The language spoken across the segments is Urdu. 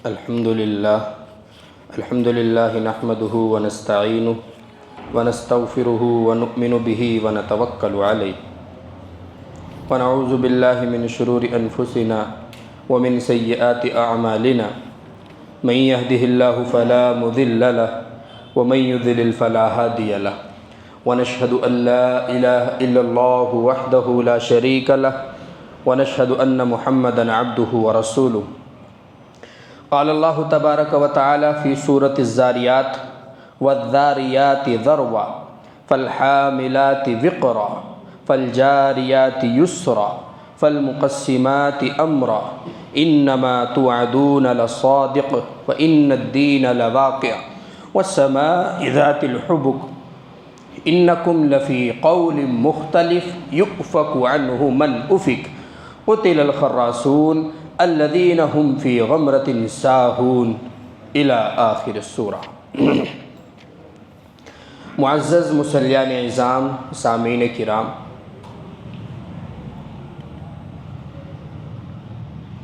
الحمد للہ نحمده ونستعینه ونستغفره ونؤمن به ونتوکل علیہ ونعوذ باللہ من شرور انفسنا ومن سیئات اعمالنا من يهده الله فلا مضل له ومن يضلل فلا هادي له ونشهد ان لا اله الا الله وحده لا شريك له ونشهد ان محمدا عبده ورسوله. قال اللہ تبارک و تعالی فی سورۃ الذاریات والذاریات ذروا فالحاملات وقرا فالجاریات یسرا فالمقسمات امرا انما توعدون لصادق وان الدین لواقع والسماء ذات الحبک انکم لفی قول مختلف یؤفک عنہ من افک قتل الخراسون الذین هم فی غمرۃ ساہون الی آخر السورہ. معزز مصلیان اعظام، سامعین کرام،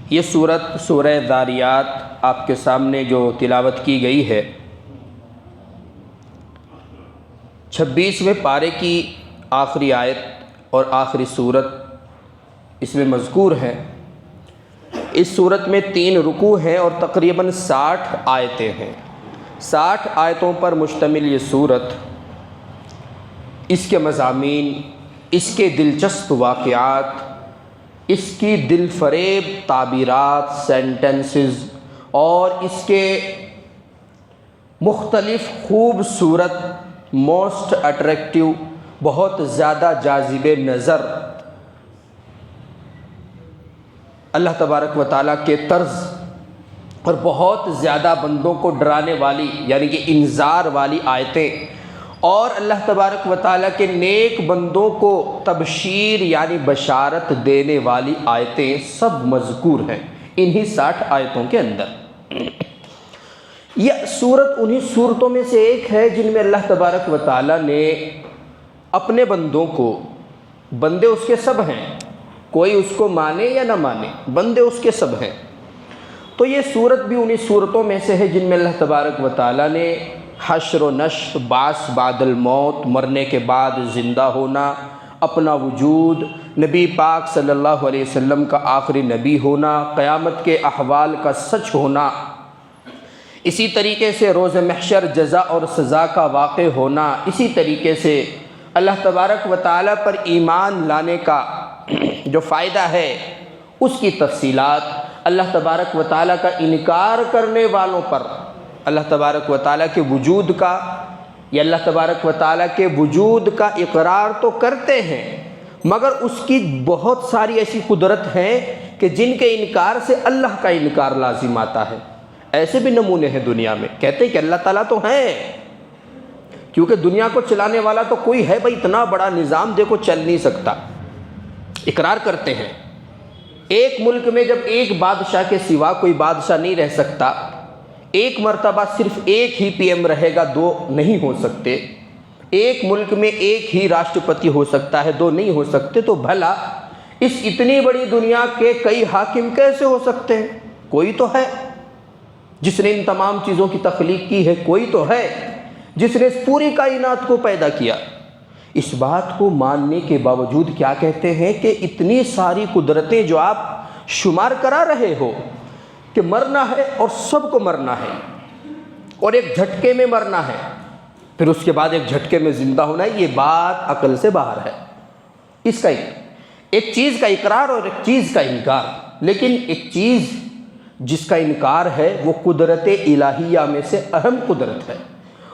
یہ سورہ ذاریات آپ کے سامنے جو تلاوت کی گئی ہے 26ویں پارے کی آخری آیت اور آخری سورت اس میں مذکور ہے. اس صورت میں 3 رکوع ہیں اور تقریباً 60 آیتیں ہیں. 60 آیتوں پر مشتمل یہ صورت، اس کے مضامین، اس کے دلچسپ واقعات، اس کی دل فریب تعبیرات، سینٹنسز اور اس کے مختلف خوبصورت، موسٹ اٹریکٹیو، بہت زیادہ جاذب نظر اللہ تبارک و تعالیٰ کے طرز اور بہت زیادہ بندوں کو ڈرانے والی یعنی کہ انذار والی آیتیں اور اللہ تبارک و تعالیٰ کے نیک بندوں کو تبشیر یعنی بشارت دینے والی آیتیں سب مذکور ہیں انہی 60 آیتوں کے اندر. یہ سورت انہی صورتوں میں سے ایک ہے جن میں اللہ تبارک و تعالیٰ نے اپنے بندوں کو، بندے اس کے سب ہیں، کوئی اس کو مانے یا نہ مانے، بندے اس کے سب ہیں، تو یہ صورت بھی انہی صورتوں میں سے ہے جن میں اللہ تبارک و تعالیٰ نے حشر و نشر، بعث بعد الموت، مرنے کے بعد زندہ ہونا، اپنا وجود، نبی پاک صلی اللہ علیہ وسلم کا آخری نبی ہونا، قیامت کے احوال کا سچ ہونا، اسی طریقے سے روز محشر جزا اور سزا کا واقع ہونا، اسی طریقے سے اللہ تبارک و تعالیٰ پر ایمان لانے کا جو فائدہ ہے اس کی تفصیلات، اللہ تبارک و تعالیٰ کا انکار کرنے والوں پر اللہ تبارک و تعالیٰ کے وجود کا یا اللہ تبارک و تعالیٰ کے وجود کا اقرار تو کرتے ہیں مگر اس کی بہت ساری ایسی قدرت ہیں کہ جن کے انکار سے اللہ کا انکار لازم آتا ہے. ایسے بھی نمونے ہیں دنیا میں، کہتے ہیں کہ اللہ تعالیٰ تو ہیں کیونکہ دنیا کو چلانے والا تو کوئی ہے بھائی، اتنا بڑا نظام دیکھو چل نہیں سکتا، اقرار کرتے ہیں. ایک ملک میں جب ایک بادشاہ کے سوا کوئی بادشاہ نہیں رہ سکتا، ایک مرتبہ صرف ایک ہی پی ایم رہے گا، 2 نہیں ہو سکتے، ایک ملک میں ایک ہی راشٹرپتی ہو سکتا ہے، 2 نہیں ہو سکتے، تو بھلا اس اتنی بڑی دنیا کے کئی حاکم کیسے ہو سکتے ہیں؟ کوئی تو ہے جس نے ان تمام چیزوں کی تخلیق کی ہے، کوئی تو ہے جس نے اس پوری کائنات کو پیدا کیا. اس بات کو ماننے کے باوجود کیا کہتے ہیں کہ اتنی ساری قدرتیں جو آپ شمار کرا رہے ہو کہ مرنا ہے اور سب کو مرنا ہے اور ایک جھٹکے میں مرنا ہے، پھر اس کے بعد ایک جھٹکے میں زندہ ہونا ہے، یہ بات عقل سے باہر ہے. اس کا ایک چیز کا اقرار اور ایک چیز کا انکار، لیکن ایک چیز جس کا انکار ہے وہ قدرت الہیہ میں سے اہم قدرت ہے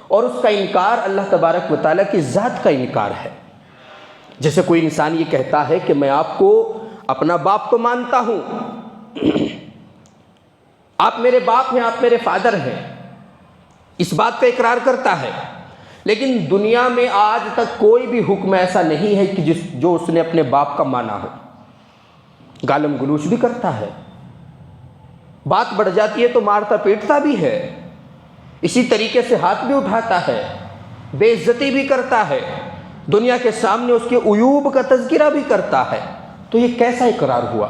اور اس کا انکار اللہ تبارک و تعالیٰ کی ذات کا انکار ہے. جیسے کوئی انسان یہ کہتا ہے کہ میں آپ کو اپنا باپ تو مانتا ہوں، آپ میرے باپ ہیں، آپ میرے فادر ہیں، اس بات کا اقرار کرتا ہے، لیکن دنیا میں آج تک کوئی بھی حکم ایسا نہیں ہے کہ جو اس نے اپنے باپ کا مانا ہو. گالم گلوچ بھی کرتا ہے، بات بڑھ جاتی ہے تو مارتا پیٹتا بھی ہے، اسی طریقے سے ہاتھ بھی اٹھاتا ہے، بے عزتی بھی کرتا ہے، دنیا کے سامنے اس کے عیوب کا تذکرہ بھی کرتا ہے. تو یہ کیسا اقرار ہوا؟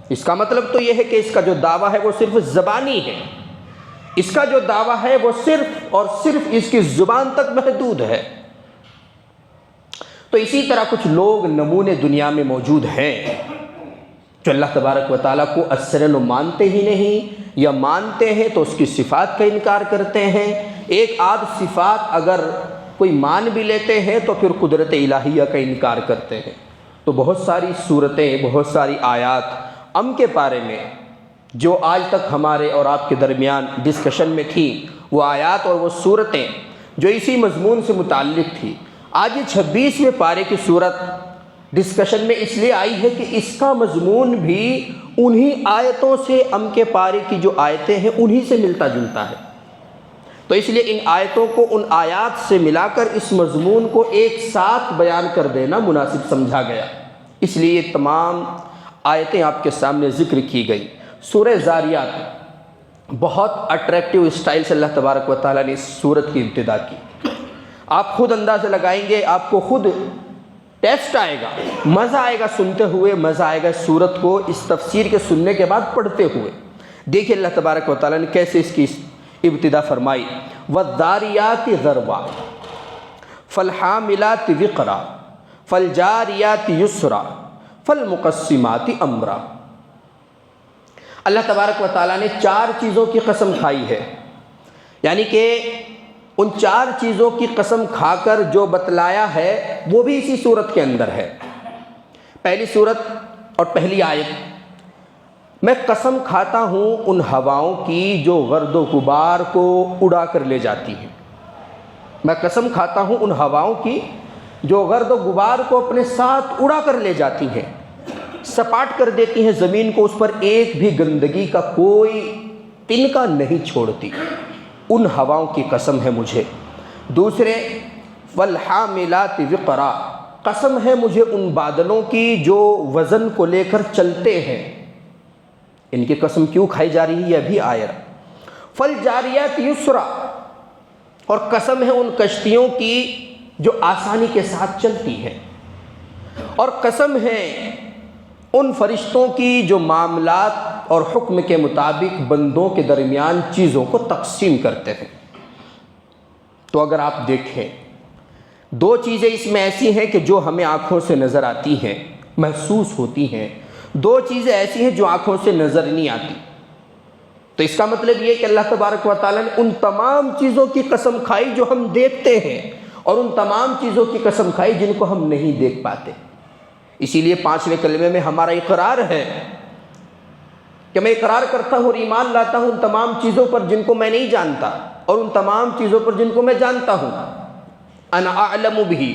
اس کا مطلب تو یہ ہے کہ اس کا جو دعویٰ ہے وہ صرف زبانی ہے، اس کا جو دعویٰ ہے وہ صرف اور صرف اس کی زبان تک محدود ہے۔ تو اسی طرح کچھ لوگ نمونے دنیا میں موجود ہیں جو اللہ تبارک و تعالیٰ کو اثراً مانتے ہی نہیں، یا مانتے ہیں تو اس کی صفات کا انکار کرتے ہیں۔ ایک آدھ صفات اگر کوئی مان بھی لیتے ہیں تو پھر قدرت الہیہ کا انکار کرتے ہیں۔ تو بہت ساری صورتیں، بہت ساری آیات کے بارے میں جو آج تک ہمارے اور آپ کے درمیان ڈسکشن میں تھی، وہ آیات اور وہ صورتیں جو اسی مضمون سے متعلق تھی، آج یہ 26ویں پارے کی صورت ڈسکشن میں اس لیے آئی ہے کہ اس کا مضمون بھی انہی آیتوں سے کے پارے کی جو آیتیں ہیں انہی سے ملتا جلتا ہے۔ تو اس لیے ان آیتوں کو ان آیات سے ملا کر اس مضمون کو ایک ساتھ بیان کر دینا مناسب سمجھا گیا، اس لیے یہ تمام آیتیں آپ کے سامنے ذکر کی گئی۔ سورہ ذاریات بہت اٹریکٹیو اسٹائل سے اللہ تبارک و تعالیٰ نے اس سورت کی ابتدا کی۔ آپ خود اندازہ لگائیں گے، آپ کو خود ٹیسٹ آئے گا، مزہ آئے گا سنتے ہوئے، مزہ آئے گا اس سورت کو اس تفسیر کے سننے کے بعد پڑھتے ہوئے۔ دیکھیے اللہ تبارک و تعالیٰ نے کیسے اس کی ابتدا فرمائی۔ وَالذَّارِيَاتِ ذَرْوًا فَالْحَامِلَاتِ وِقْرًا فَالْجَارِيَاتِ يُسْرًا فَالْمُقَسِّمَاتِ أَمْرًا۔ اللہ تبارک و تعالیٰ نے 4 چیزوں کی قسم کھائی ہے، یعنی کہ ان 4 چیزوں کی قسم کھا کر جو بتلایا ہے وہ بھی اسی صورت کے اندر ہے۔ پہلی صورت اور پہلی آیت، میں قسم کھاتا ہوں ان ہواؤں کی جو گرد و غبار کو اڑا کر لے جاتی ہیں۔ میں قسم کھاتا ہوں ان ہواؤں کی جو گرد و غبار کو اپنے ساتھ اڑا کر لے جاتی ہیں، سپاٹ کر دیتی ہیں زمین کو، اس پر ایک بھی گندگی کا کوئی تنکا نہیں چھوڑتی، ان ہواؤں کی قسم ہے مجھے۔ دوسرے، والحاملات وقرا، قسم ہے مجھے ان بادلوں کی جو وزن کو لے کر چلتے ہیں، ان کی قسم کیوں کھائی جا رہی ہے یہ بھی آیا۔ فالجاریات یسرا، اور قسم ہے ان کشتیوں کی جو آسانی کے ساتھ چلتی ہیں، اور قسم ہے ان فرشتوں کی جو معاملات اور حکم کے مطابق بندوں کے درمیان چیزوں کو تقسیم کرتے ہیں۔ تو اگر آپ دیکھیں 2 چیزیں اس میں ایسی ہیں کہ جو ہمیں آنکھوں سے نظر آتی ہیں، محسوس ہوتی ہیں، 2 چیزیں ایسی ہیں جو آنکھوں سے نظر نہیں آتی۔ تو اس کا مطلب یہ کہ اللہ تبارک و تعالیٰ نے ان تمام چیزوں کی قسم کھائی جو ہم دیکھتے ہیں، اور ان تمام چیزوں کی قسم کھائی جن کو ہم نہیں دیکھ پاتے۔ اسی لیے 5ویں کلمے میں ہمارا اقرار ہے کہ میں اقرار کرتا ہوں اور ایمان لاتا ہوں ان تمام چیزوں پر جن کو میں نہیں جانتا، اور ان تمام چیزوں پر جن کو میں جانتا ہوں۔ انا اعلم به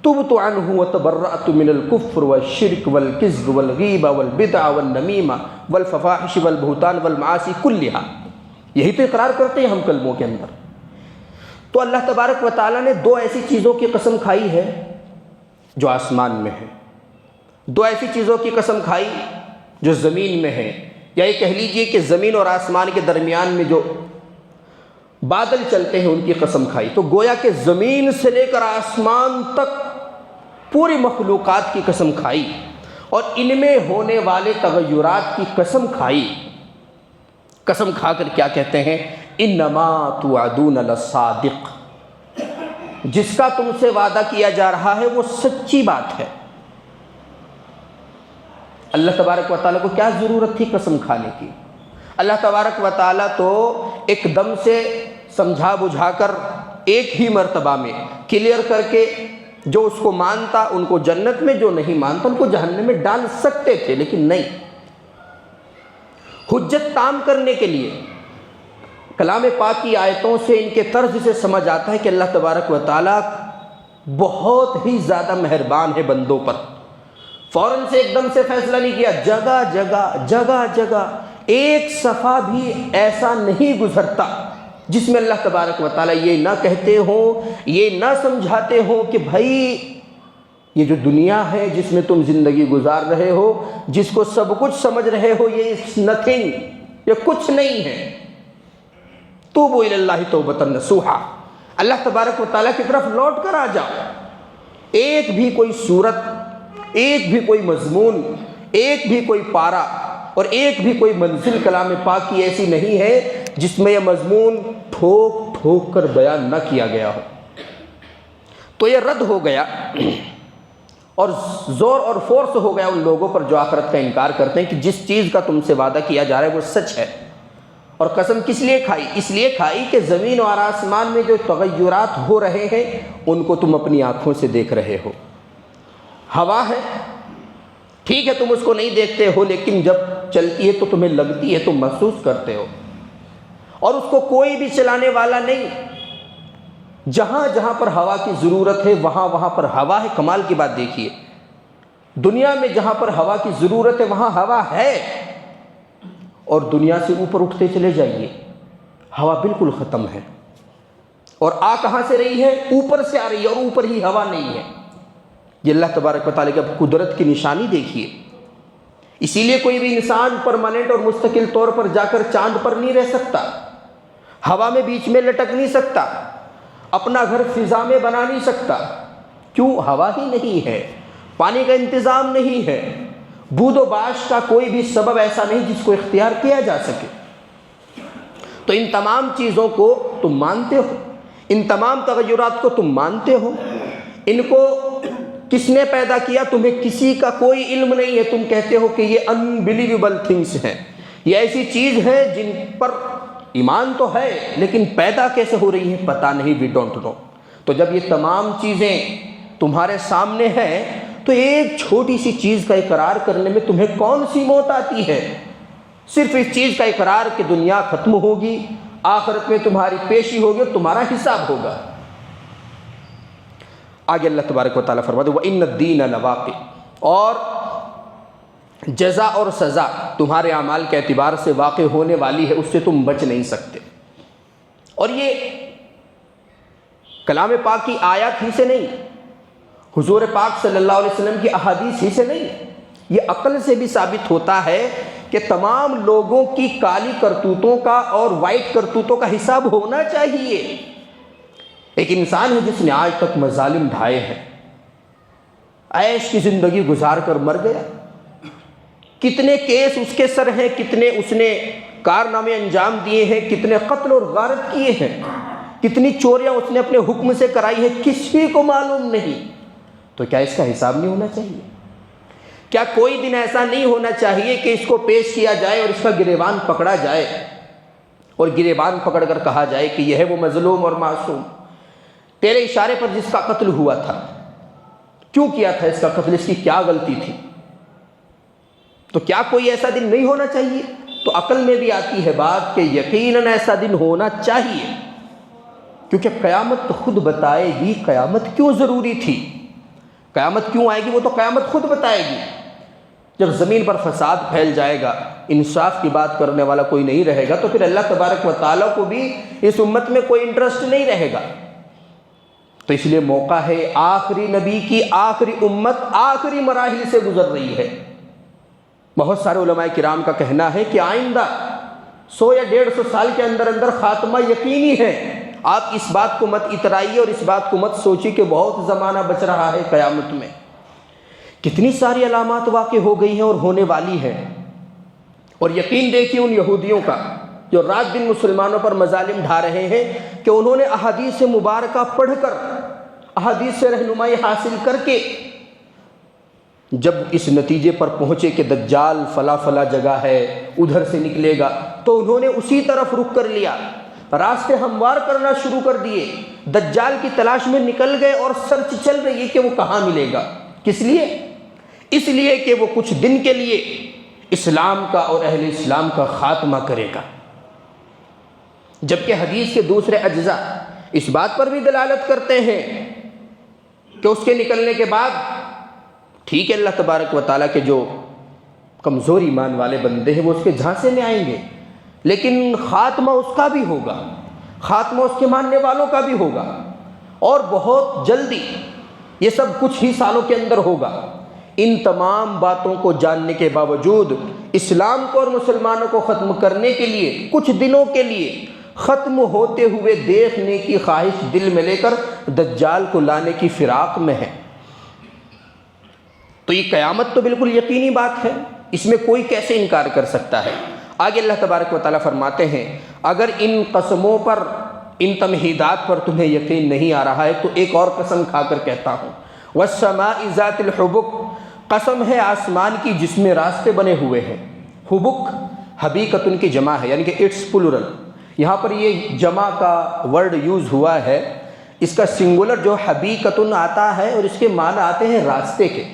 تبت عنه وتبرأت من الكفر والشرك والكذب والغیبہ والبدع والنمیمہ والفواحش والبہتان والمعاصی كلها، یہی تو اقرار کرتے ہیں ہم کلموں کے اندر۔ تو اللہ تبارک و تعالیٰ نے 2 ایسی چیزوں کی قسم کھائی ہے جو آسمان میں ہے، 2 ایسی چیزوں کی قسم کھائی جو زمین میں ہے، یا یہ کہہ لیجئے کہ زمین اور آسمان کے درمیان میں جو بادل چلتے ہیں ان کی قسم کھائی۔ تو گویا کہ زمین سے لے کر آسمان تک پوری مخلوقات کی قسم کھائی، اور ان میں ہونے والے تغیرات کی قسم کھائی۔ قسم کھا کر کیا کہتے ہیں؟ انما توعدون لصادق، جس کا تم سے وعدہ کیا جا رہا ہے وہ سچی بات ہے۔ اللہ تبارک و تعالیٰ کو کیا ضرورت تھی قسم کھانے کی؟ اللہ تبارک و تعالیٰ تو ایک دم سے سمجھا بجھا کر ایک ہی مرتبہ میں کلیئر کر کے جو اس کو مانتا ان کو جنت میں، جو نہیں مانتا ان کو جہنم میں ڈال سکتے تھے، لیکن نہیں۔ حجت تام کرنے کے لیے کلام پاک کی آیتوں سے، ان کے طرز سے سمجھ آتا ہے کہ اللہ تبارک و تعالیٰ بہت ہی زیادہ مہربان ہے بندوں پر۔ فوراً سے ایک دم سے فیصلہ نہیں کیا، جگہ جگہ جگہ جگہ ایک صفحہ بھی ایسا نہیں گزرتا جس میں اللہ تبارک و تعالیٰ یہ نہ کہتے ہوں، یہ نہ سمجھاتے ہوں کہ بھائی یہ جو دنیا ہے جس میں تم زندگی گزار رہے ہو، جس کو سب کچھ سمجھ رہے ہو، یہ نتھنگ، یہ کچھ نہیں ہے۔ توبوا الی اللہ توبۃ نصوحا، اللہ تبارک و تعالیٰ کی طرف لوٹ کر آ جاؤ۔ ایک بھی کوئی صورت، ایک بھی کوئی مضمون، ایک بھی کوئی پارہ اور ایک بھی کوئی منزل کلام پاک کی ایسی نہیں ہے جس میں یہ مضمون ٹھوک ٹھوک کر بیان نہ کیا گیا ہو۔ تو یہ رد ہو گیا اور زور اور فورس ہو گیا ان لوگوں پر جو آخرت کا انکار کرتے ہیں کہ جس چیز کا تم سے وعدہ کیا جا رہا ہے وہ سچ ہے۔ اور قسم کس لیے کھائی؟ اس لیے کھائی کہ زمین اور آسمان میں جو تغیرات ہو رہے ہیں ان کو تم اپنی آنکھوں سے دیکھ رہے ہو۔ ہوا ہے، ٹھیک ہے تم اس کو نہیں دیکھتے ہو، لیکن جب چلتی ہے تو تمہیں لگتی ہے، تم محسوس کرتے ہو، اور اس کو کوئی بھی چلانے والا نہیں۔ جہاں جہاں پر ہوا کی ضرورت ہے وہاں وہاں پر ہوا ہے۔ کمال کی بات دیکھیے، دنیا میں جہاں پر ہوا کی ضرورت ہے وہاں ہوا ہے، اور دنیا سے اوپر اٹھتے چلے جائیے ہوا بالکل ختم ہے۔ اور آ کہاں سے رہی ہے؟ اوپر سے آ رہی ہے، اور اوپر ہی ہوا نہیں ہے۔ یہ اللہ تبارک و تعالیٰ کی قدرت کی نشانی دیکھیے۔ اسی لیے کوئی بھی انسان پرماننٹ اور مستقل طور پر جا کر چاند پر نہیں رہ سکتا، ہوا میں بیچ میں لٹک نہیں سکتا، اپنا گھر فضا میں بنا نہیں سکتا۔ کیوں؟ ہوا ہی نہیں ہے، پانی کا انتظام نہیں ہے، بود و باش کا کوئی بھی سبب ایسا نہیں جس کو اختیار کیا جا سکے۔ تو ان تمام چیزوں کو تم مانتے ہو، ان تمام تغیرات کو تم مانتے ہو۔ ان کو کس نے پیدا کیا تمہیں کسی کا کوئی علم نہیں ہے۔ تم کہتے ہو کہ یہ انبلیویبل تھنگس ہیں، یہ ایسی چیز ہے جن پر ایمان تو ہے لیکن پیدا کیسے ہو رہی ہیں پتہ نہیں، وی ڈونٹ نو۔ تو جب یہ تمام چیزیں تمہارے سامنے ہیں تو ایک چھوٹی سی چیز کا اقرار کرنے میں تمہیں کون سی موت آتی ہے؟ صرف اس چیز کا اقرار کہ دنیا ختم ہوگی، آخرت میں تمہاری پیشی ہوگی اور تمہارا حساب ہوگا۔ آگے اللہ تبارک و تعالیٰ فرماتے ہیں وَإِنَّ الدِّينَ لَوَاقِعٌ، اور جزا اور سزا تمہارے اعمال کے اعتبار سے واقع ہونے والی ہے، اس سے تم بچ نہیں سکتے۔ اور یہ کلام پاک کی آیات ہی سے نہیں، حضور پاک صلی اللہ علیہ وسلم کی احادیث ہی سے نہیں، یہ عقل سے بھی ثابت ہوتا ہے کہ تمام لوگوں کی کالی کرتوتوں کا اور وائٹ کرتوتوں کا حساب ہونا چاہیے۔ ایک انسان ہے جس نے آج تک مظالم ڈھائے ہیں، عیش کی زندگی گزار کر مر گیا، کتنے کیس اس کے سر ہیں، کتنے اس نے کارنامے انجام دیے ہیں، کتنے قتل اور غارت کیے ہیں، کتنی چوریاں اس نے اپنے حکم سے کرائی ہیں، کسی کو معلوم نہیں۔ تو کیا اس کا حساب نہیں ہونا چاہیے؟ کیا کوئی دن ایسا نہیں ہونا چاہیے کہ اس کو پیش کیا جائے اور اس کا گریبان پکڑا جائے، اور گریبان پکڑ کر کہا جائے کہ یہ ہے وہ مظلوم اور معصوم، تیرے اشارے پر جس کا قتل ہوا تھا، کیوں کیا تھا اس کا قتل، اس کی کیا غلطی تھی؟ تو کیا کوئی ایسا دن نہیں ہونا چاہیے؟ تو عقل میں بھی آتی ہے بات کہ یقیناً ایسا دن ہونا چاہیے، کیونکہ قیامت خود بتائے گی قیامت کیوں ضروری تھی، قیامت کیوں آئے گی وہ تو قیامت خود بتائے گی۔ جب زمین پر فساد پھیل جائے گا، انصاف کی بات کرنے والا کوئی نہیں رہے گا، تو پھر اللہ تبارک و تعالیٰ کو بھی اس امت میں کوئی انٹرسٹ نہیں رہے گا۔ تو اس لیے موقع ہے، آخری نبی کی آخری امت آخری مراحل سے گزر رہی ہے۔ بہت سارے علماء کرام کا کہنا ہے کہ آئندہ 100 یا 150 سال کے اندر اندر خاتمہ یقینی ہے۔ آپ اس بات کو مت اترائیے اور اس بات کو مت سوچیے کہ بہت زمانہ بچ رہا ہے قیامت میں۔ کتنی ساری علامات واقع ہو گئی ہیں اور ہونے والی ہیں۔ اور یقین دیکھیے ان یہودیوں کا جو رات دن مسلمانوں پر مظالم ڈھا رہے ہیں کہ انہوں نے احادیث مبارکہ پڑھ کر، احادیث سے رہنمائی حاصل کر کے جب اس نتیجے پر پہنچے کہ دجال فلاں فلاں جگہ ہے، ادھر سے نکلے گا، تو انہوں نے اسی طرف رخ کر لیا، راستے ہموار کرنا شروع کر دیے، دجال کی تلاش میں نکل گئے اور سرچ چل رہی ہے کہ وہ کہاں ملے گا۔ کس لیے؟ اس لیے کہ وہ کچھ دن کے لیے اسلام کا اور اہل اسلام کا خاتمہ کرے گا۔ جبکہ حدیث کے دوسرے اجزاء اس بات پر بھی دلالت کرتے ہیں کہ اس کے نکلنے کے بعد ٹھیک ہے اللہ تبارک و تعالیٰ کے جو کمزور ایمان والے بندے ہیں وہ اس کے جھانسے میں آئیں گے، لیکن خاتمہ اس کا بھی ہوگا، خاتمہ اس کے ماننے والوں کا بھی ہوگا، اور بہت جلدی، یہ سب کچھ ہی سالوں کے اندر ہوگا۔ ان تمام باتوں کو جاننے کے باوجود اسلام کو اور مسلمانوں کو ختم کرنے کے لیے کچھ دنوں کے لیے ختم ہوتے ہوئے دیکھنے کی خواہش دل میں لے کر دجال کو لانے کی فراق میں ہے۔ تو یہ قیامت تو بالکل یقینی بات ہے، اس میں کوئی کیسے انکار کر سکتا ہے؟ آگے اللہ تبارک و تعالیٰ فرماتے ہیں اگر ان قسموں پر، ان تمہیدات پر تمہیں یقین نہیں آ رہا ہے تو ایک اور قسم کھا کر کہتا ہوں، وَالسَّمَاءِ ذَاتِ الْحُبُكِ، قسم ہے آسمان کی جس میں راستے بنے ہوئے ہیں۔ حبک حبیقتن کی جمع ہے، یعنی کہ اٹس پلورل۔ یہاں پر یہ جمع کا ورڈ یوز ہوا ہے، اس کا سنگولر جو حبیقتن آتا ہے اور اس کے معنی آتے ہیں راستے کے۔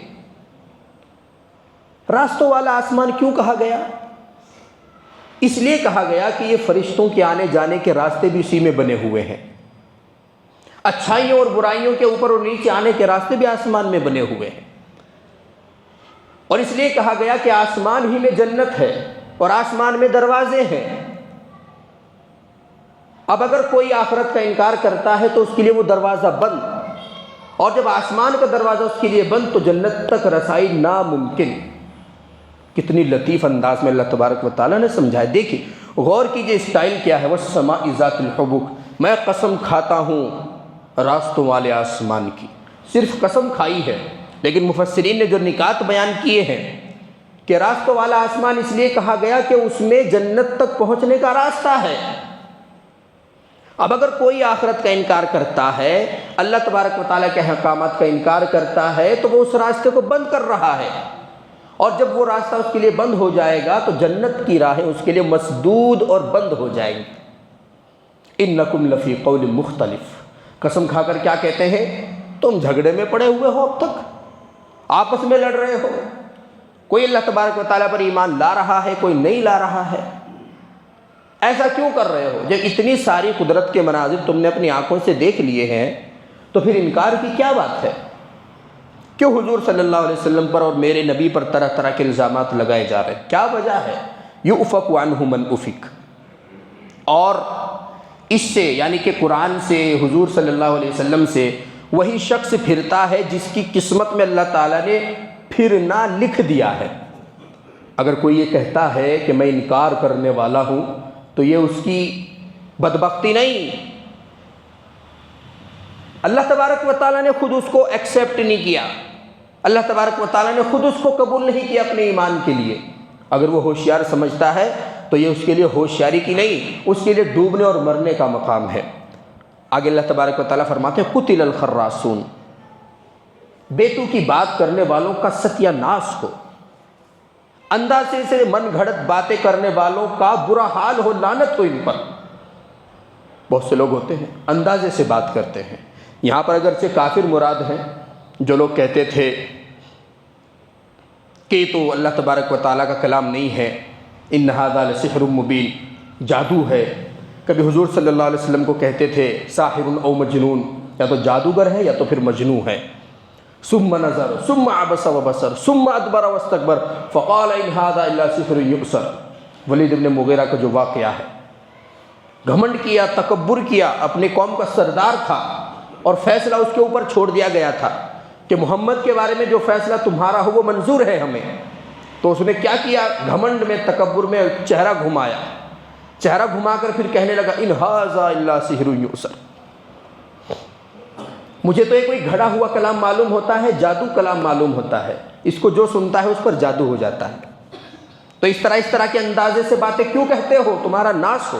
راستوں والا آسمان کیوں کہا گیا؟ اس لیے کہا گیا کہ یہ فرشتوں کے آنے جانے کے راستے بھی اسی میں بنے ہوئے ہیں، اچھائیوں اور برائیوں کے اوپر اور نیچے آنے کے راستے بھی آسمان میں بنے ہوئے ہیں۔ اور اس لیے کہا گیا کہ آسمان ہی میں جنت ہے اور آسمان میں دروازے ہیں۔ اب اگر کوئی آخرت کا انکار کرتا ہے تو اس کے لیے وہ دروازہ بند، اور جب آسمان کا دروازہ اس کے لیے بند تو جنت تک رسائی ناممکن۔ کتنی لطیف انداز میں اللہ تبارک و تعالیٰ نے سمجھایا۔ دیکھیں غور کیجئے اسٹائل کیا ہے، وَالسَّمَاءِ ذَاتِ الْحُبُكِ، میں قسم کھاتا ہوں راستوں والے آسمان کی۔ صرف قسم کھائی ہے، لیکن مفسرین نے جو نکات بیان کیے ہیں کہ راستوں والا آسمان اس لیے کہا گیا کہ اس میں جنت تک پہنچنے کا راستہ ہے۔ اب اگر کوئی آخرت کا انکار کرتا ہے، اللہ تبارک و تعالیٰ کے احکامات کا انکار کرتا ہے تو وہ اس راستے کو بند کر رہا ہے، اور جب وہ راستہ اس کے لیے بند ہو جائے گا تو جنت کی راہیں اس کے لیے مسدود اور بند ہو جائیں گی۔ اِنَّكُمْ لَفِي قَوْلٍ مُخْتَلِفٍ، قسم کھا کر کیا کہتے ہیں؟ تم جھگڑے میں پڑے ہوئے ہو، اب تک آپس میں لڑ رہے ہو، کوئی اللہ تبارک و تعالیٰ پر ایمان لا رہا ہے، کوئی نہیں لا رہا ہے۔ ایسا کیوں کر رہے ہو؟ جب اتنی ساری قدرت کے مناظر تم نے اپنی آنکھوں سے دیکھ لیے ہیں تو پھر انکار کی کیا بات ہے؟ کیوں حضور صلی اللہ علیہ وسلم پر اور میرے نبی پر طرح طرح کے الزامات لگائے جا رہے ہیں؟ کیا وجہ ہے؟ یؤفک عنہ من افک۔ اور اس سے یعنی کہ قرآن سے، حضور صلی اللہ علیہ وسلم سے وہی شخص پھرتا ہے جس کی قسمت میں اللہ تعالیٰ نے پھرنا لکھ دیا ہے۔ اگر کوئی یہ کہتا ہے کہ میں انکار کرنے والا ہوں تو یہ اس کی بدبختی نہیں، اللہ تبارک و تعالیٰ نے خود اس کو ایکسیپٹ نہیں کیا، اللہ تبارک و تعالیٰ نے خود اس کو قبول نہیں کیا اپنے ایمان کے لیے۔ اگر وہ ہوشیار سمجھتا ہے تو یہ اس کے لیے ہوشیاری کی نہیں، اس کے لیے ڈوبنے اور مرنے کا مقام ہے۔ آگے اللہ تبارک و تعالیٰ فرماتے ہیں قتل الخراصون، بیتو کی بات کرنے والوں کا ستیہ ناش ہو، اندازے سے من گھڑت باتیں کرنے والوں کا برا حال ہو، لعنت ہو ان پر۔ بہت سے لوگ ہوتے ہیں اندازے سے بات کرتے ہیں، یہاں پر اگرچہ کافر مراد ہیں، جو لوگ کہتے تھے کہ یہ تو اللہ تبارک و تعالیٰ کا کلام نہیں ہے، ان ھذا لسحر مبین، جادو ہے۔ کبھی حضور صلی اللہ علیہ وسلم کو کہتے تھے ساحر او مجنون، یا تو جادوگر ہے یا تو پھر مجنون ہے۔ ثم نظر ثم عبس وبصر ثم ادبر واستکبر فقال ان ھذا الا سحر یؤثر۔ ولید بن مغیرہ کا جو واقعہ ہے، گھمنڈ کیا، تکبر کیا، اپنے قوم کا سردار تھا اور فیصلہ اس کے اوپر چھوڑ دیا گیا تھا کہ محمد کے بارے میں جو فیصلہ تمہارا ہو وہ منظور ہے ہمیں۔ تو اس نے کیا کیا؟ گھمنڈ میں، تکبر میں چہرہ گھمایا، چہرہ گھما کر پھر کہنے لگا ان ھذا الا سحر یؤثر۔ مجھے تو یہ کوئی گھڑا ہوا کلام معلوم ہوتا ہے، جادو کلام معلوم ہوتا ہے، اس کو جو سنتا ہے اس پر جادو ہو جاتا ہے۔ تو اس طرح کے اندازے سے باتیں کیوں کہتے ہو؟ تمہارا ناش ہو،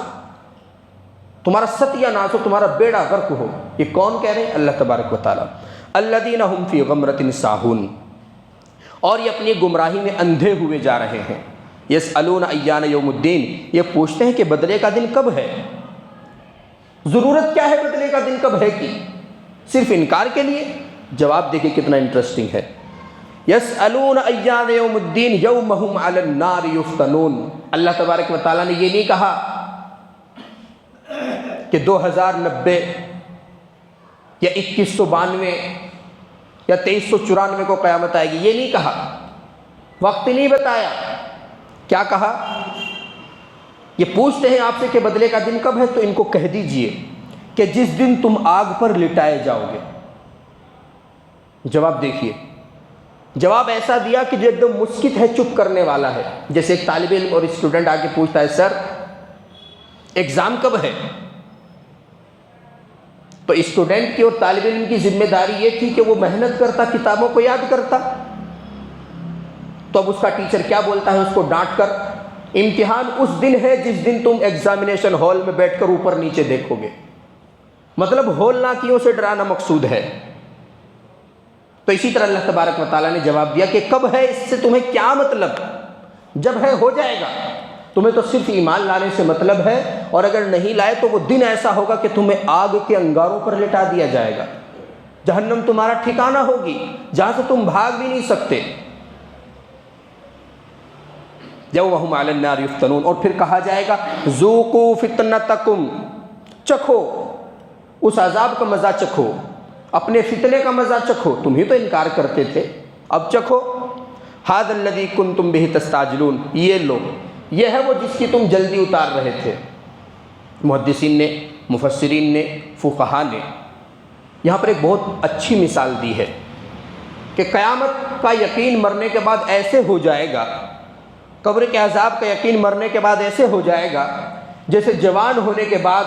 تمہارا ستیہ ناش ہو، تمہارا بیڑا غرق ہو۔ یہ کون کہہ رہے ہیں؟ اللہ تبارک و تعالیٰ۔ الذین ھم فی غمرۃ ساہون، اور یہ اپنی گمراہی میں اندھے ہوئے جا رہے ہیں۔ یسألون ایان یوم الدین، یہ پوچھتے ہیں کہ بدلے کا دن کب ہے؟ ضرورت کیا ہے بدلے کا دن کب ہے کی؟ صرف انکار کے لیے؟ جواب دیکھیں کتنا انٹرسٹنگ ہے۔ یسألون ایان یوم الدین یوم ھم علی النار یفتنون۔ اللہ تبارک و تعالیٰ نے یہ نہیں کہا کہ 2090 یا 2192 یا 2394 کو قیامت آئے گی، یہ نہیں کہا، وقت نہیں بتایا۔ کیا کہا؟ یہ پوچھتے ہیں آپ سے کہ بدلے کا دن کب ہے، تو ان کو کہہ دیجئے کہ جس دن تم آگ پر لٹائے جاؤ گے۔ جواب دیکھیے، جواب ایسا دیا کہ جو ایک دم مسکت ہے، چپ کرنے والا ہے۔ جیسے ایک طالب علم اور اسٹوڈنٹ آ کے پوچھتا ہے سر ایگزام کب ہے؟ تو اسٹوڈنٹ کی اور طالب علم کی ذمہ داری یہ تھی کہ وہ محنت کرتا، کتابوں کو یاد کرتا، تو اب اس کا ٹیچر کیا بولتا ہے اس کو ڈانٹ کر؟ امتحان اس دن ہے جس دن تم ایگزامینیشن ہال میں بیٹھ کر اوپر نیچے دیکھو گے، مطلب ہولناکیوں سے ڈرانا مقصود ہے۔ تو اسی طرح اللہ تبارک و تعالیٰ نے جواب دیا کہ کب ہے، اس سے تمہیں کیا مطلب، جب ہے ہو جائے گا، تمہیں تو صرف ایمان لانے سے مطلب ہے، اور اگر نہیں لائے تو وہ دن ایسا ہوگا کہ تمہیں آگ کے انگاروں پر لٹا دیا جائے گا، جہنم تمہارا ٹھکانہ ہوگی جہاں سے تم بھاگ بھی نہیں سکتے۔ یوم ہم علی النار یفتنون، اور پھر کہا جائے گا ذوقوا فتنتکم، چکھو اس عذاب کا مزہ، چکھو اپنے فتنے کا مزہ چکھو، تم ہی تو انکار کرتے تھے، اب چکھو۔ ھذا الذی کنتم بہ تستعجلون، یہ لو، یہ ہے وہ جس کی تم جلدی اتار رہے تھے۔ محدثین نے، مفسرین نے، فقہا نے یہاں پر ایک بہت اچھی مثال دی ہے کہ قیامت کا یقین مرنے کے بعد ایسے ہو جائے گا، قبر کے عذاب کا یقین مرنے کے بعد ایسے ہو جائے گا جیسے جوان ہونے کے بعد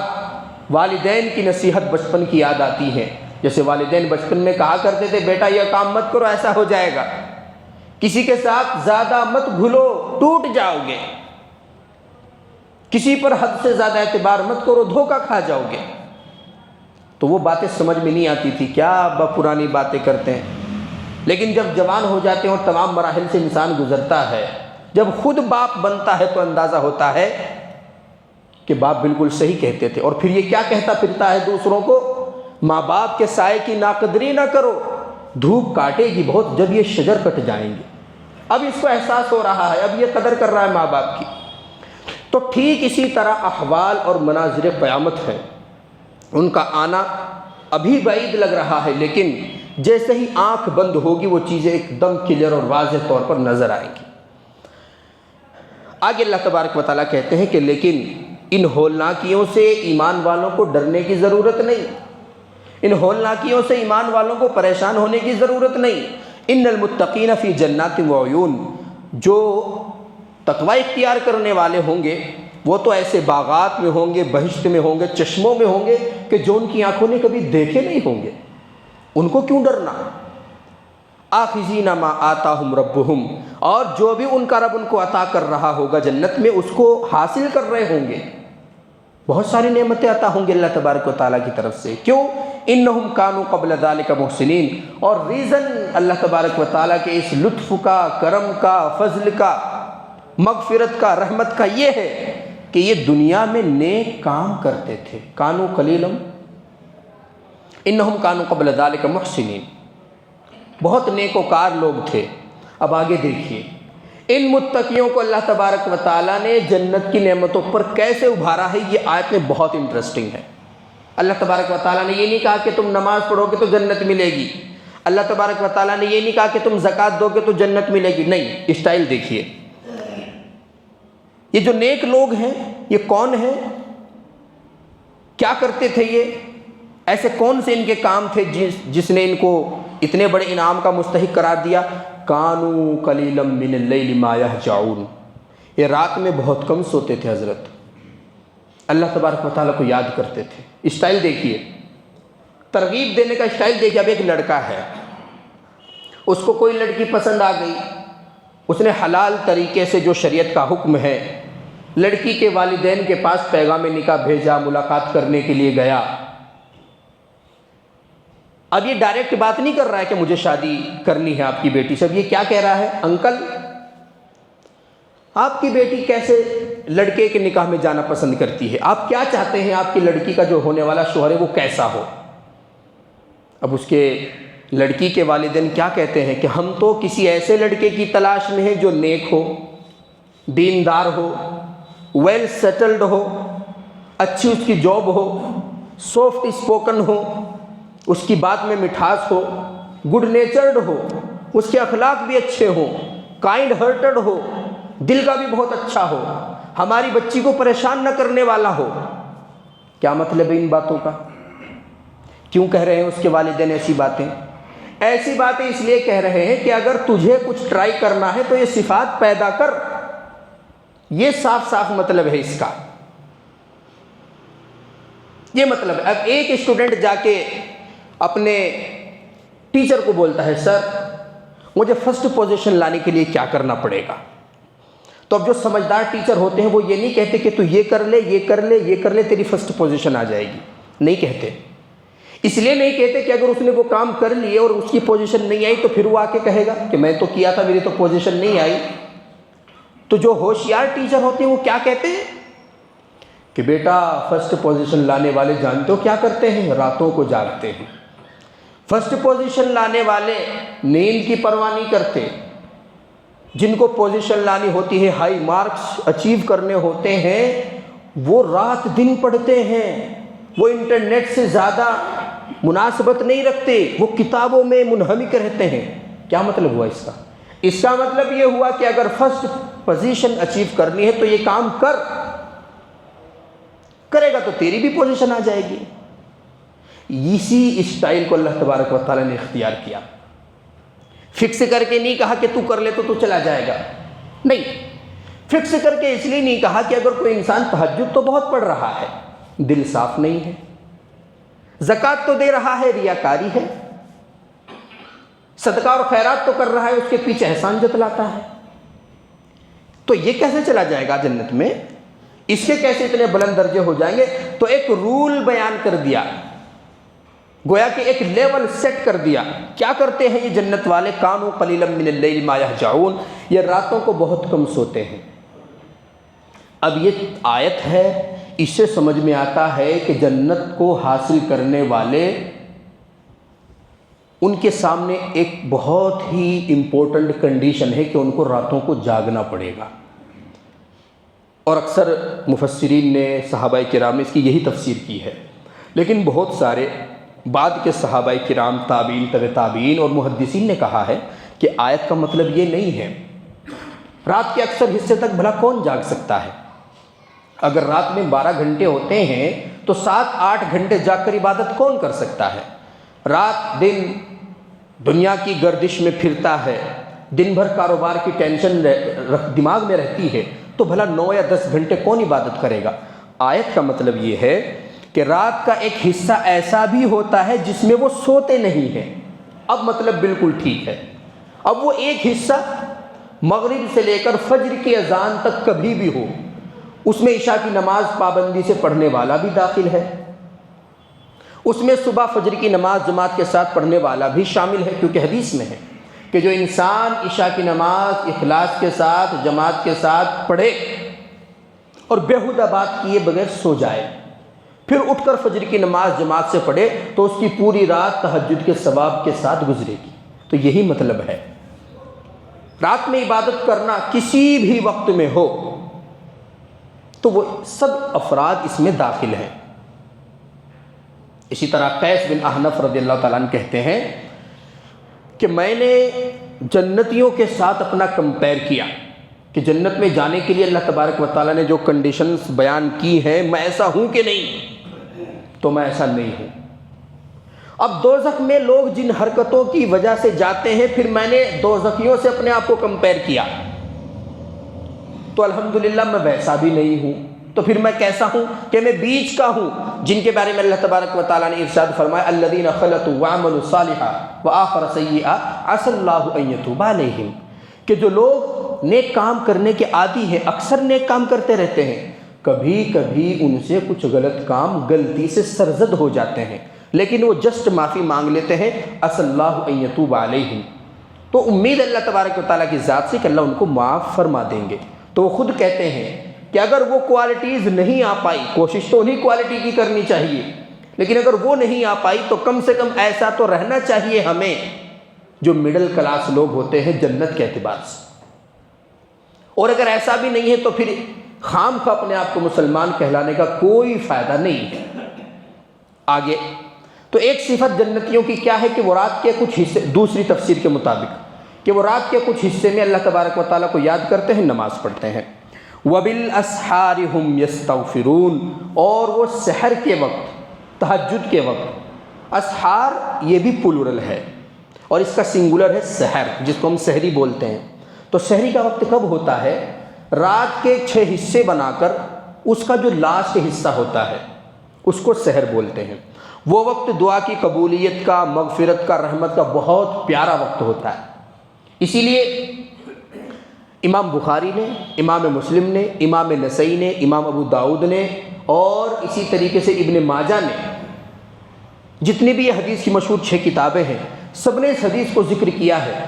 والدین کی نصیحت بچپن کی یاد آتی ہے۔ جیسے والدین بچپن میں کہا کرتے تھے بیٹا یہ کام مت کرو ایسا ہو جائے گا، کسی کے ساتھ زیادہ مت گھلو ٹوٹ جاؤ گے، کسی پر حد سے زیادہ اعتبار مت کرو دھوکہ کھا جاؤ گے۔ تو وہ باتیں سمجھ میں نہیں آتی تھی، کیا ابا پرانی باتیں کرتے ہیں، لیکن جب جوان ہو جاتے ہیں اور تمام مراحل سے انسان گزرتا ہے، جب خود باپ بنتا ہے تو اندازہ ہوتا ہے کہ باپ بالکل صحیح کہتے تھے۔ اور پھر یہ کیا کہتا پھرتا ہے دوسروں کو، ماں باپ کے سائے کی ناقدری نہ کرو، دھوپ کاٹے گی بہت جب یہ شجر کٹ جائیں گے۔ اب اس کو احساس ہو رہا ہے، اب یہ قدر کر رہا ہے ماں باپ کی۔ تو ٹھیک اسی طرح احوال اور مناظر قیامت ہے، ان کا آنا ابھی بعید لگ رہا ہے، لیکن جیسے ہی آنکھ بند ہوگی وہ چیزیں ایک دم کلیئر اور واضح طور پر نظر آئیں گی۔ آگے اللہ تبارک و تعالیٰ کہتے ہیں کہ لیکن ان ہولناکیوں سے ایمان والوں کو ڈرنے کی ضرورت نہیں، ان ہولناکیوں سے ایمان والوں کو پریشان ہونے کی ضرورت نہیں۔ ان المتقین فی جنات و عیون، جو تقوی اختیار کرنے والے ہوں گے وہ تو ایسے باغات میں ہوں گے، بہشت میں ہوں گے، چشموں میں ہوں گے کہ جو ان کی آنکھوں نے کبھی دیکھے نہیں ہوں گے، ان کو کیوں ڈرنا۔ آخذین ما آتاہم ربہم، اور جو بھی ان کا رب ان کو عطا کر رہا ہوگا جنت میں اس کو حاصل کر رہے ہوں گے، بہت ساری نعمتیں عطا ہوں گی اللہ تبارک و تعالیٰ کی طرف سے۔ کیوں؟ انہم کانوا قبل ذالک محسنین، اور ریزن اللہ تبارک و تعالیٰ کے اس لطف کا، کرم کا، فضل کا، مغفرت کا، رحمت کا یہ ہے کہ یہ دنیا میں نیک کام کرتے تھے۔ کانوا قلیلا انہم کانوا قبل ذالک محسنین، بہت نیکوکار لوگ تھے۔ اب آگے دیکھیے ان متقیوں کو اللہ تبارک و تعالیٰ نے جنت کی نعمتوں پر کیسے ابھارا ہے، یہ آیت میں بہت انٹرسٹنگ ہے۔ اللہ تبارک و تعالیٰ نے یہ نہیں کہا کہ تم نماز پڑھو گے تو جنت ملے گی، اللہ تبارک و تعالیٰ نے یہ نہیں کہا کہ تم زکوٰۃ دو گے تو جنت ملے گی، نہیں، اسٹائل دیکھیے۔ یہ جو نیک لوگ ہیں یہ کون ہیں، کیا کرتے تھے، یہ ایسے کون سے ان کے کام تھے جس نے ان کو اتنے بڑے انعام کا مستحق قرار دیا؟ کانوا قلیلا من اللیل ما یہجعون، یہ رات میں بہت کم سوتے تھے حضرت، اللہ تبارک و تعالیٰ کو یاد کرتے تھے۔ اسٹائل دیکھیے، ترغیب دینے کا اسٹائل دیکھیے۔ اب ایک لڑکا ہے، اس کو کوئی لڑکی پسند آ گئی، اس نے حلال طریقے سے جو شریعت کا حکم ہے لڑکی کے والدین کے پاس پیغام نکاح بھیجا، ملاقات کرنے کے لیے گیا۔ اب یہ ڈائریکٹ بات نہیں کر رہا ہے کہ مجھے شادی کرنی ہے آپ کی بیٹی سے، اب یہ کیا کہہ رہا ہے، انکل آپ کی بیٹی کیسے لڑکے کے نکاح میں جانا پسند کرتی ہے، آپ کیا چاہتے ہیں آپ کی لڑکی کا جو ہونے والا شوہر ہے وہ کیسا ہو۔ اب اس کے لڑکی کے والدین کیا کہتے ہیں کہ ہم تو کسی ایسے لڑکے کی تلاش میں ہیں جو نیک ہو، دیندار ہو، ویل سیٹلڈ ہو، اچھی اس کی جاب ہو، سافٹ اسپوکن ہو، اس کی بات میں مٹھاس ہو، گڈ نیچرڈ ہو، اس کے اخلاق بھی اچھے ہوں، کائنڈ ہارٹڈ ہو، دل کا بھی بہت اچھا ہو، ہماری بچی کو پریشان نہ کرنے والا ہو۔ کیا مطلب ہے ان باتوں کا؟ کیوں کہہ رہے ہیں اس کے والدین ایسی باتیں؟ ایسی باتیں اس لیے کہہ رہے ہیں کہ اگر تجھے کچھ ٹرائی کرنا ہے تو یہ صفات پیدا کر، یہ صاف صاف مطلب ہے اس کا، یہ مطلب ہے۔ اب ایک اسٹوڈنٹ جا کے اپنے ٹیچر کو بولتا ہے سر مجھے فرسٹ پوزیشن لانے کے لیے کیا کرنا پڑے گا؟ تو اب جو سمجھدار ٹیچر ہوتے ہیں وہ یہ نہیں کہتے کہ تو یہ کر لے، یہ کر لے، یہ کر لے، تیری فرسٹ پوزیشن آ جائے گی، نہیں کہتے۔ اس لیے نہیں کہتے کہ اگر اس نے وہ کام کر لیے اور اس کی پوزیشن نہیں آئی تو پھر وہ آ کے کہے گا کہ میں تو کیا تھا، میری تو پوزیشن نہیں آئی۔ تو جو ہوشیار ٹیچر ہوتے ہیں وہ کیا کہتے ہیں کہ بیٹا فرسٹ پوزیشن لانے والے جانتے ہو کیا کرتے ہیں؟ راتوں کو جاگتے ہیں۔ فرسٹ پوزیشن لانے والے نیند کی پرواہ نہیں کرتے۔ جن کو پوزیشن لانی ہوتی ہے، ہائی مارکس اچیو کرنے ہوتے ہیں، وہ رات دن پڑھتے ہیں، وہ انٹرنیٹ سے زیادہ مناسبت نہیں رکھتے، وہ کتابوں میں منہمک رہتے ہیں۔ کیا مطلب ہوا اس کا؟ اس کا مطلب یہ ہوا کہ اگر فرسٹ پوزیشن اچیو کرنی ہے تو یہ کام کرے گا تو تیری بھی پوزیشن آ جائے گی۔ اسی اسٹائل کو اللہ تبارک و تعالیٰ نے اختیار کیا۔ فکس کر کے نہیں کہا کہ تو کر لے تو چلا جائے گا، نہیں، فکس کر کے اس لیے نہیں کہا کہ اگر کوئی انسان تہجد تو بہت پڑھ رہا ہے، دل صاف نہیں ہے، زکوٰۃ تو دے رہا ہے، ریاکاری ہے، صدقہ اور خیرات تو کر رہا ہے، اس کے پیچھے احسان جتلاتا ہے، تو یہ کیسے چلا جائے گا جنت میں؟ اس کے کیسے اتنے بلند درجے ہو جائیں گے؟ تو ایک رول بیان کر دیا، گویا کہ ایک لیول سیٹ کر دیا۔ کیا کرتے ہیں یہ جنت والے؟ کانوا قلیلا من اللیل ما یہجعون، یہ راتوں کو بہت کم سوتے ہیں۔ اب یہ آیت ہے، اس سے سمجھ میں آتا ہے کہ جنت کو حاصل کرنے والے، ان کے سامنے ایک بہت ہی امپورٹنٹ کنڈیشن ہے کہ ان کو راتوں کو جاگنا پڑے گا۔ اور اکثر مفسرین نے، صحابہ کرام نے اس کی یہی تفسیر کی ہے، لیکن بہت سارے بعد کے صحابہ کرام، تابعین، تبع تابعین اور محدثین نے کہا ہے کہ آیت کا مطلب یہ نہیں ہے۔ رات کے اکثر حصے تک بھلا کون جاگ سکتا ہے؟ اگر رات میں 12 گھنٹے ہوتے ہیں تو 7-8 گھنٹے جاگ کر عبادت کون کر سکتا ہے؟ رات دن دنیا کی گردش میں پھرتا ہے، دن بھر کاروبار کی ٹینشن دماغ میں رہتی ہے، تو بھلا 9 یا 10 گھنٹے کون عبادت کرے گا؟ آیت کا مطلب یہ ہے کہ رات کا ایک حصہ ایسا بھی ہوتا ہے جس میں وہ سوتے نہیں ہیں۔ اب مطلب بالکل ٹھیک ہے۔ اب وہ ایک حصہ مغرب سے لے کر فجر کی اذان تک کبھی بھی ہو، اس میں عشاء کی نماز پابندی سے پڑھنے والا بھی داخل ہے، اس میں صبح فجر کی نماز جماعت کے ساتھ پڑھنے والا بھی شامل ہے، کیونکہ حدیث میں ہے کہ جو انسان عشاء کی نماز اخلاص کے ساتھ جماعت کے ساتھ پڑھے اور بیہودہ بات کیے بغیر سو جائے، پھر اٹھ کر فجر کی نماز جماعت سے پڑھے، تو اس کی پوری رات تہجد کے ثواب کے ساتھ گزرے گی۔ تو یہی مطلب ہے، رات میں عبادت کرنا کسی بھی وقت میں ہو تو وہ سب افراد اس میں داخل ہیں۔ اسی طرح قیس بن احنف رضی اللہ تعالیٰ عنہ کہتے ہیں کہ میں نے جنتیوں کے ساتھ اپنا کمپیئر کیا کہ جنت میں جانے کے لیے اللہ تبارک و تعالیٰ نے جو کنڈیشنز بیان کی ہیں، میں ایسا ہوں کہ نہیں؟ تو میں ایسا نہیں ہوں۔ اب دوزخ میں لوگ جن حرکتوں کی وجہ سے جاتے ہیں، پھر میں نے دوزخیوں سے اپنے آپ کو کمپیئر کیا، تو الحمدللہ میں ویسا بھی نہیں ہوں۔ تو پھر میں کیسا ہوں؟ کہ میں بیچ کا ہوں، جن کے بارے میں اللہ تبارک و تعالیٰ نے ارشاد فرمایا الذین خلطوا وعملوا صالحا وآخر سیئا عسى اللہ ان یتوب علیہم، کہ جو لوگ نیک کام کرنے کے عادی ہیں، اکثر نیک کام کرتے رہتے ہیں، کبھی کبھی ان سے کچھ غلط کام غلطی سے سرزد ہو جاتے ہیں، لیکن وہ جسٹ معافی مانگ لیتے ہیں، عسى اللہ ان یتوب علیہم، تو امید اللہ تبارک و تعالیٰ کی ذات سے کہ اللہ ان کو معاف فرما دیں گے۔ تو وہ خود کہتے ہیں کہ اگر وہ کوالٹیز نہیں آ پائی، کوشش تو انہیں کوالٹی کی کرنی چاہیے، لیکن اگر وہ نہیں آ پائی تو کم سے کم ایسا تو رہنا چاہیے ہمیں جو مڈل کلاس لوگ ہوتے ہیں جنت کے اعتبار سے، اور اگر ایسا بھی نہیں ہے تو پھر خام خواہ اپنے آپ کو مسلمان کہلانے کا کوئی فائدہ نہیں ہے۔ آگے تو ایک صفت جنتیوں کی کیا ہے کہ وہ رات کے کچھ حصے، دوسری تفسیر کے مطابق کہ وہ رات کے کچھ حصے میں اللہ تبارک و تعالیٰ کو یاد کرتے ہیں، نماز پڑھتے ہیں۔ وَبِالْأَسْحَارِ هُمْ يَسْتَغْفِرُونَ، اور وہ سحر کے وقت، تہجد کے وقت، اسحار یہ بھی پلورل ہے اور اس کا سنگولر ہے سحر، جس کو ہم سحری بولتے ہیں۔ تو سحری کا وقت کب ہوتا ہے؟ رات کے 6 حصے بنا کر اس کا جو لاسٹ حصہ ہوتا ہے اس کو سحر بولتے ہیں۔ وہ وقت دعا کی قبولیت کا، مغفرت کا، رحمت کا بہت پیارا وقت ہوتا ہے۔ اسی لیے امام بخاری نے، امام مسلم نے، امام نسائی نے، امام ابو داؤد نے اور اسی طریقے سے ابن ماجہ نے، جتنی بھی یہ حدیث کی مشہور 6 کتابیں ہیں، سب نے اس حدیث کو ذکر کیا ہے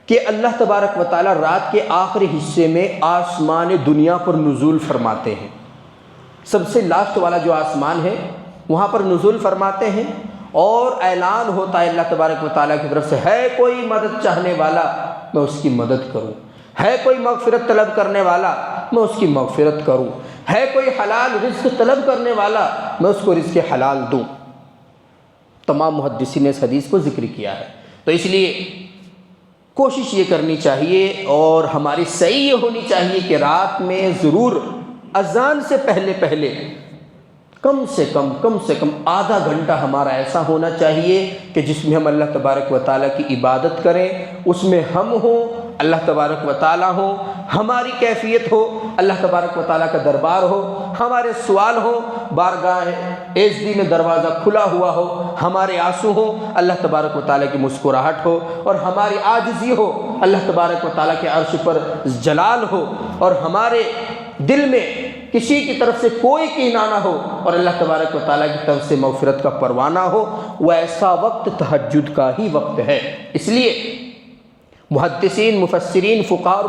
کہ اللہ تبارک و تعالیٰ رات کے آخری حصے میں آسمان دنیا پر نزول فرماتے ہیں. سب سے لاسٹ والا جو آسمان ہے وہاں پر نزول فرماتے ہیں اور اعلان ہوتا ہے اللہ تبارک و تعالیٰ کی طرف سے، ہے کوئی مدد چاہنے والا میں اس کی مدد کروں، ہے کوئی مغفرت طلب کرنے والا میں اس کی مغفرت کروں، ہے کوئی حلال رزق طلب کرنے والا میں اس کو رزق حلال دوں. تمام محدثین نے اس حدیث کو ذکر کیا ہے. تو اس لیے کوشش یہ کرنی چاہیے اور ہماری صحیح یہ ہونی چاہیے کہ رات میں ضرور اذان سے پہلے کم سے کم آدھا گھنٹہ ہمارا ایسا ہونا چاہیے کہ جس میں ہم اللہ تبارک و تعالیٰ کی عبادت کریں، اس میں ہم ہوں، اللہ تبارک و تعالیٰ ہوں، ہماری کیفیت ہو، اللہ تبارک و تعالیٰ کا دربار ہو، ہمارے سوال ہو، بارگاہ عزدی میں دروازہ کھلا ہوا ہو، ہمارے آنسو ہوں، اللہ تبارک و تعالیٰ کی مسکراہٹ ہو، اور ہماری عاجزی ہو، اللہ تبارک و تعالیٰ کے عرش پر جلال ہو، اور ہمارے دل میں کسی کی طرف سے کوئی کینہ نہ ہو اور اللہ تبارک و تعالیٰ کی طرف سے مغفرت کا پروانہ ہو. وہ ایسا وقت تہجد کا ہی وقت ہے. اس لیے محدثین، مفسرین، فقہاء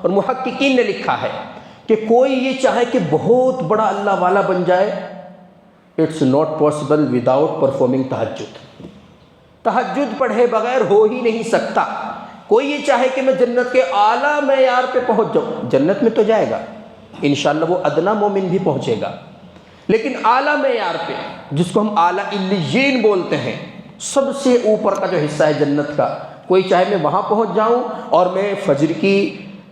اور محققین نے لکھا ہے کہ کوئی یہ چاہے کہ بہت بڑا اللہ والا بن جائے، it's not possible without performing تہجد. تہجد پڑھے بغیر ہو ہی نہیں سکتا. کوئی یہ چاہے کہ میں جنت کے اعلیٰ معیار پہ پہنچ جاؤں، جنت میں تو جائے گا انشاءاللہ، وہ ادنا مومن بھی پہنچے گا، لیکن اعلیٰ معیار پہ جس کو ہم اعلیٰ علیین بولتے ہیں، سب سے اوپر کا جو حصہ ہے جنت کا، کوئی چاہے میں وہاں پہنچ جاؤں اور میں فجر کی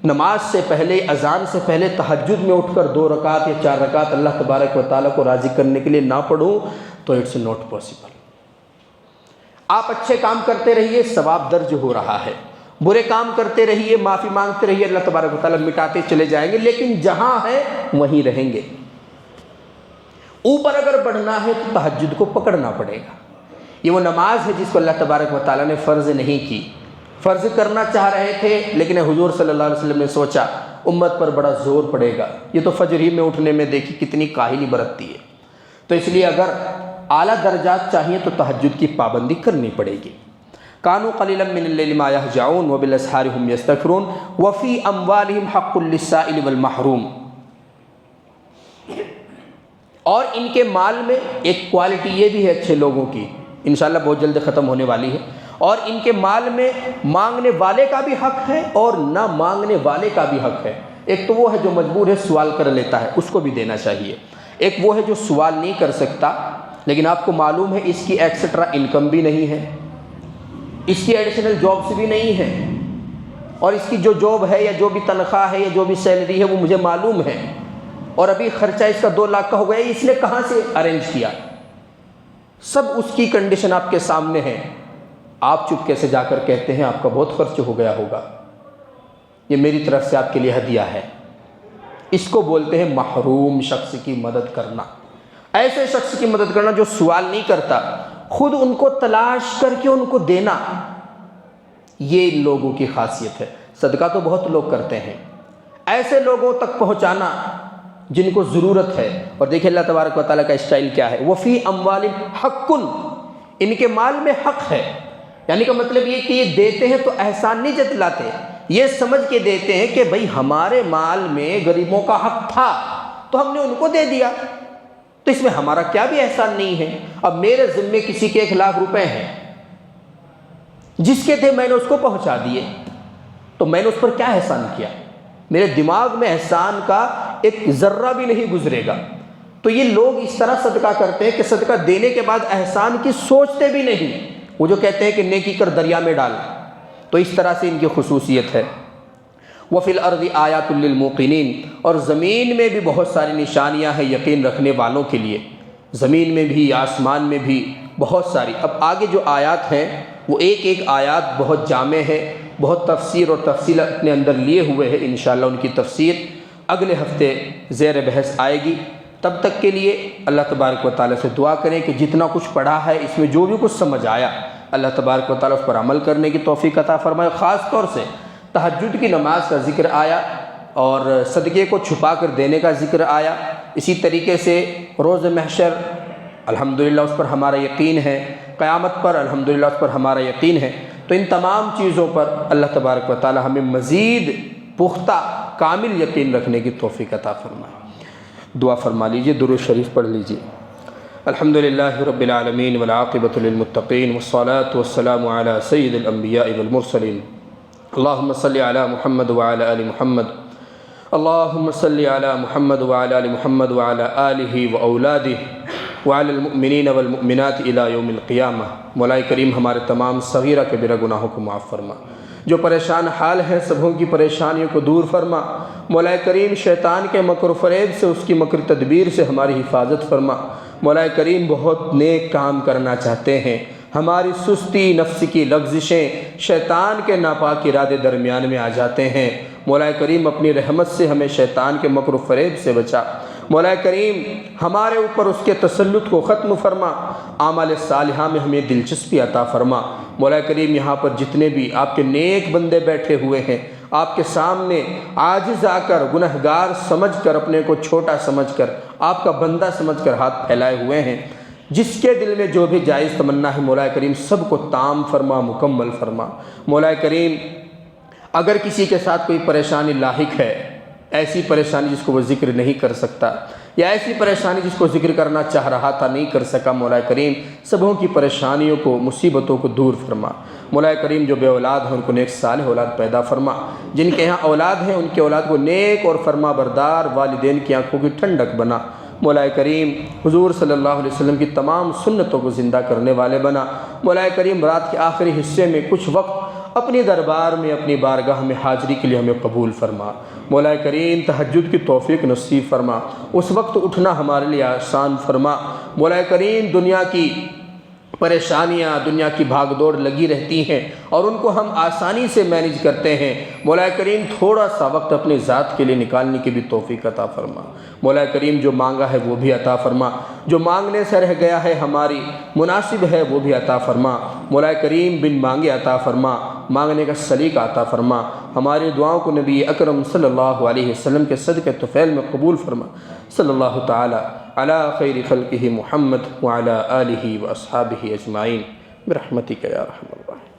نماز سے پہلے، اذان سے پہلے تہجد میں اٹھ کر 2 رکعت یا 4 رکعت اللہ تبارک و تعالیٰ کو راضی کرنے کے لیے نہ پڑھوں، تو اٹس ناٹ پاسبل. آپ اچھے کام کرتے رہیے، ثواب درج ہو رہا ہے، برے کام کرتے رہیے، معافی مانگتے رہیے، اللہ تبارک و تعالیٰ مٹاتے چلے جائیں گے، لیکن جہاں ہے وہیں رہیں گے. اوپر اگر بڑھنا ہے تو تہجد کو پکڑنا پڑے گا. یہ وہ نماز ہے جس کو اللہ تبارک و تعالیٰ نے فرض نہیں کی. فرض کرنا چاہ رہے تھے لیکن حضور صلی اللہ علیہ وسلم نے سوچا امت پر بڑا زور پڑے گا، یہ تو فجر ہی میں اٹھنے میں دیکھی کتنی کاہلی برتتی ہے، تو اس لیے اگر اعلیٰ درجات چاہیے تو تہجد کی پابندی کرنی پڑے گی. کانوا قلیلا من اللیل ما یہجعون وبالاسحار هم یستغفرون وفی اموالہم حق للسائل والمحروم. اور ان کے مال میں ایک کوالٹی یہ بھی ہے اچھے لوگوں کی، انشاءاللہ بہت جلد ختم ہونے والی ہے، اور ان کے مال میں مانگنے والے کا بھی حق ہے اور نہ مانگنے والے کا بھی حق ہے. ایک تو وہ ہے جو مجبور ہے سوال کر لیتا ہے، اس کو بھی دینا چاہیے. ایک وہ ہے جو سوال نہیں کر سکتا لیکن آپ کو معلوم ہے اس کی ایکسٹرا انکم بھی نہیں ہے، اس کی ایڈیشنل جابس بھی نہیں ہے، اور اس کی جو جاب ہے یا جو بھی تنخواہ ہے یا جو بھی سیلری ہے وہ مجھے معلوم ہے، اور ابھی خرچہ اس کا 2 لاکھ کا ہو گیا، اس نے کہاں سے ارینج کیا؟ سب اس کی کنڈیشن آپ کے سامنے ہے. آپ چپ کیسے جا کر کہتے ہیں آپ کا بہت خرچ ہو گیا ہوگا، یہ میری طرف سے آپ کے لیے ہدیہ ہے. اس کو بولتے ہیں محروم شخص کی مدد کرنا. ایسے شخص کی مدد کرنا جو سوال نہیں کرتا، خود ان کو تلاش کر کے ان کو دینا، یہ لوگوں کی خاصیت ہے. صدقہ تو بہت لوگ کرتے ہیں، ایسے لوگوں تک پہنچانا جن کو ضرورت ہے. اور دیکھیں اللہ تبارک و تعالیٰ کا اسٹائل کیا ہے، وفی اموالہم حق، ان کے مال میں حق ہے. یعنی کہ مطلب یہ کہ یہ دیتے ہیں تو احسان نہیں جتلاتے، یہ سمجھ کے دیتے ہیں کہ بھئی ہمارے مال میں غریبوں کا حق تھا تو ہم نے ان کو دے دیا، تو اس میں ہمارا کیا بھی احسان نہیں ہے. اب میرے ذمے کسی کے 1 لاکھ روپے ہیں، جس کے تھے میں نے اس کو پہنچا دیے، تو میں نے اس پر کیا احسان کیا؟ میرے دماغ میں احسان کا ایک ذرہ بھی نہیں گزرے گا. تو یہ لوگ اس طرح صدقہ کرتے ہیں کہ صدقہ دینے کے بعد احسان کی سوچتے بھی نہیں. وہ جو کہتے ہیں کہ نیکی کر دریا میں ڈال، تو اس طرح سے ان کی خصوصیت ہے. وفی الارض آیات للموقنین، اور زمین میں بھی بہت ساری نشانیاں ہیں یقین رکھنے والوں کے لیے. زمین میں بھی آسمان میں بھی بہت ساری. اب آگے جو آیات ہیں وہ ایک آیات بہت جامع ہے، بہت تفسیر اور تفصیل اپنے اندر لیے ہوئے ہیں. انشاءاللہ ان کی تفسیر اگلے ہفتے زیر بحث آئے گی. تب تک کے لیے اللہ تبارک و تعالیٰ سے دعا کریں کہ جتنا کچھ پڑھا ہے اس میں جو بھی کچھ سمجھ آیا اللہ تبارک و تعالیٰ اس پر عمل کرنے کی توفیق عطا فرمائے۔ خاص طور سے تہجد کی نماز کا ذکر آیا اور صدقے کو چھپا کر دینے کا ذکر آیا۔ اسی طریقے سے روز محشر الحمدللہ اس پر ہمارا یقین ہے، قیامت پر الحمدللہ اس پر ہمارا یقین ہے۔ تو ان تمام چیزوں پر اللہ تبارک و تعالیٰ ہمیں مزید پختہ کامل یقین رکھنے کی توفیق عطا فرمائے۔ دعا فرما لیجئے، درود شریف پڑھ لیجئے۔ الحمدللہ رب العالمین والعاقبۃ للمتقین والصلاة والسلام علی سید الانبیاء والمرسلین، اللہم صلی علی محمد وعلی آل محمد، اللہم صلی علی محمد وعلی آل محمد وعلی آلہ واولادہ وعلی المؤمنین والمؤمنات الی یوم القیامہ۔ مولا کریم ہمارے تمام صغیرہ کبیرہ گناہوں کو معاف فرما، جو پریشان حال ہیں سبوں کی پریشانیوں کو دور فرما۔ مولا کریم شیطان کے مکر و فریب سے، اس کی مکر تدبیر سے ہماری حفاظت فرما۔ مولا کریم بہت نیک کام کرنا چاہتے ہیں، ہماری سستی، نفس کی لغزشیں، شیطان کے ناپاک ارادے درمیان میں آ جاتے ہیں۔ مولا کریم اپنی رحمت سے ہمیں شیطان کے مکر و فریب سے بچا۔ مولا کریم ہمارے اوپر اس کے تسلط کو ختم فرما، اعمال صالحہ میں ہمیں دلچسپی عطا فرما۔ مولا کریم یہاں پر جتنے بھی آپ کے نیک بندے بیٹھے ہوئے ہیں، آپ کے سامنے عاجز آ کر، گنہگار سمجھ کر، اپنے کو چھوٹا سمجھ کر، آپ کا بندہ سمجھ کر ہاتھ پھیلائے ہوئے ہیں، جس کے دل میں جو بھی جائز تمنا ہے مولا کریم سب کو تام فرما، مکمل فرما۔ مولا کریم اگر کسی کے ساتھ کوئی پریشانی لاحق ہے، ایسی پریشانی جس کو وہ ذکر نہیں کر سکتا، یا ایسی پریشانی جس کو ذکر کرنا چاہ رہا تھا نہیں کر سکا، مولا کریم سبوں کی پریشانیوں کو، مصیبتوں کو دور فرما۔ مولا کریم جو بے اولاد ہیں ان کو نیک صالح اولاد پیدا فرما، جن کے یہاں اولاد ہیں ان کے اولاد کو نیک اور فرما بردار والدین کی آنکھوں کی ٹھنڈک بنا۔ مولا کریم حضور صلی اللہ علیہ وسلم کی تمام سنتوں کو زندہ کرنے والے بنا۔ مولا کریم رات کے آخری حصے میں کچھ وقت اپنی دربار میں، اپنی بارگاہ میں حاضری کے لیے ہمیں قبول فرما۔ مولا کریم تہجد کی توفیق نصیب فرما، اس وقت اٹھنا ہمارے لیے آسان فرما۔ مولا کریم دنیا کی پریشانیاں، دنیا کی بھاگ دوڑ لگی رہتی ہیں اور ان کو ہم آسانی سے مینیج کرتے ہیں۔ مولا کریم تھوڑا سا وقت اپنی ذات کے لیے نکالنے کی بھی توفیق عطا فرما۔ مولا کریم جو مانگا ہے وہ بھی عطا فرما، جو مانگنے سے رہ گیا ہے ہماری مناسب ہے وہ بھی عطا فرما۔ مولا کریم بن مانگے عطا فرما، مانگنے کا سلیقہ عطا فرما۔ ہماری دعاؤں کو نبی اکرم صلی اللہ علیہ وسلم کے صدقے طفیل میں قبول فرما۔ صلی اللہ تعالی علی خیر خلقہ محمد وعلی آلہ واصحابہ اجمعین برحمتک یا ارحم الراحمین۔